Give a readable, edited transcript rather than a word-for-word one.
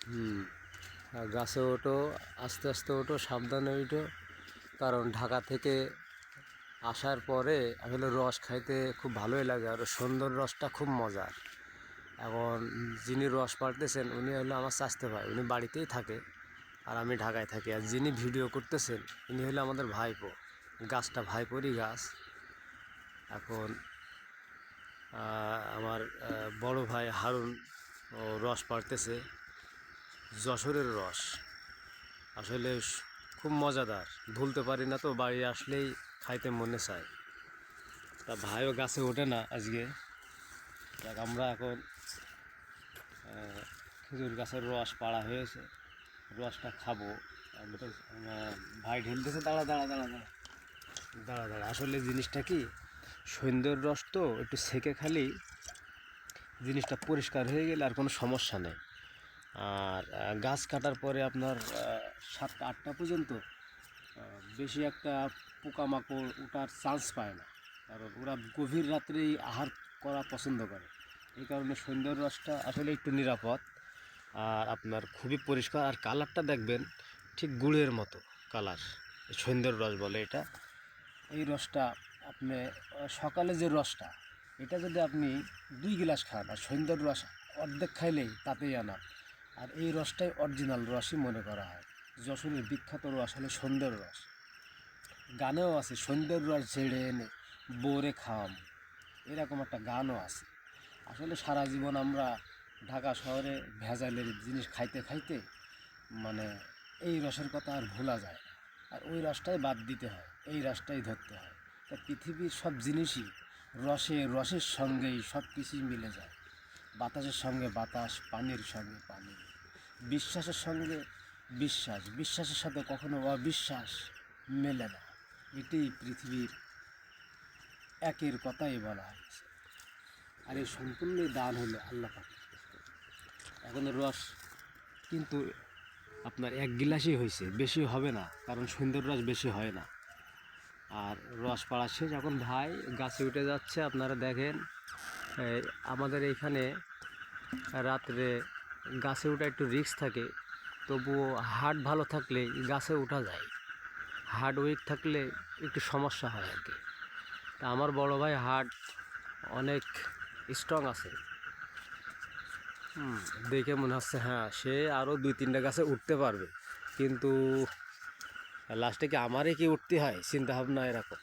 হুম। আর গাছে ওঠো, আস্তে আস্তে ওঠো, সাবধানে ওঠো, কারণ ঢাকা থেকে আসার পরে আসলে রস খাইতে খুব ভালোই লাগে, আর সুন্দর রসটা খুব মজার। এখন যিনি রস পাড়তেছেন উনি হলো আমার চাচতো ভাই, উনি বাড়িতেই থাকে আর আমি ঢাকায় থাকি। আর যিনি ভিডিও করতেছেন উনি হলো আমাদের ভাইপো, গাছটা ভাইপোরই গাছ। এখন আমার বড় ভাই হারুন ও রস পাড়তেছে, যশোরের রস। আসলে খুব মজাদার, ভুলতে পারি না, তো বাড়ি আসলেই খাইতে মনে চায়। তা ভাইও গাছে ওঠে না আজকে। দেখ আমরা এখন খেজুর গাছের রস পাড়া হয়েছে, রসটা খাবো। ভাই ঢেলতেছে, দাঁড়া দাঁড়া দাঁড়া দাঁড়া দাঁড়া দাঁড়া। আসলে জিনিসটা কি, সন্ধ্যের রস তো একটু সেকে খালি জিনিসটা পরিষ্কার হয়ে গেলে আর কোনো সমস্যা নেই। আর গাছ কাটার পরে আপনার 7টা 8টা পর্যন্ত বেশি একটা পোকামাকড় ওঠার চান্স পায় না, কারণ ওরা গভীর রাত্রেই আহার করা পছন্দ করে। এই কারণে সন্ধ্যের রসটা আসলে একটু নিরাপদ। আর আপনার খুবই পরিষ্কার, আর কালারটা দেখবেন ঠিক গুড়ের মতো কালার, সন্ধ্যের রস বলে এটা। এই রসটা আপনি সকালে যে রসটা, এটা যদি আপনি 2 গ্লাস খান, আর সন্ধ্যের রস অর্ধেক খাইলেই তাতেই আনা। আর এই রসটাই অরিজিনাল রসই মনে করা হয়। যশোরের বিখ্যাত রস হলো সন্ধ্যের রস। গানেও আছে, সন্ধ্যের রস ঝেড়ে এনে বোরে খাওয়াম, এরকম একটা গানও আছে। আসলে সারা জীবন আমরা ঢাকা শহরে ভেজালের জিনিস খাইতে খাইতে মানে এই রসের কথা আর ভোলা যায় না। আর ওই রসটাই বাদ দিতে হয়, এই রসটাই ধরতে হয়। তা পৃথিবীর সব জিনিসই রসের সঙ্গেই সব কিছুই মিলে যায়। বাতাসের সঙ্গে বাতাস, পানির সঙ্গে পানি, বিশ্বাসের সঙ্গে বিশ্বাস, বিশ্বাসের সাথে কখনো অবিশ্বাস মেলে না। এটাই পৃথিবীর একের কথাই বলা হয়েছে। আর এই সম্পূর্ণ দান হলো আল্লাহ পাক। এখন রস কিন্তু আপনার 1 গ্লাসই হয়েছে, বেশি হবে না, কারণ সুন্দর রস বেশি হয় না। আর রস পাড়া শেষ, এখন ভাই গাছে উঠে যাচ্ছে। আপনারা দেখেন আমাদের এইখানে রাত্রে গাছে ওঠা একটু রিস্ক থাকে, তবুও হার্ট ভালো থাকলে গাছে ওঠা যায়, হার্ট উইক থাকলে একটু সমস্যা হয় আর কি। তা আমার বড় ভাই হার্ট অনেক স্ট্রং আছে। দেখে মনে হচ্ছে হ্যাঁ সে আরও 2-3টা গাছে উঠতে পারবে, কিন্তু লাস্টে কি আমারই কি উঠতে হয়, চিন্তা ভাবনা এরকম।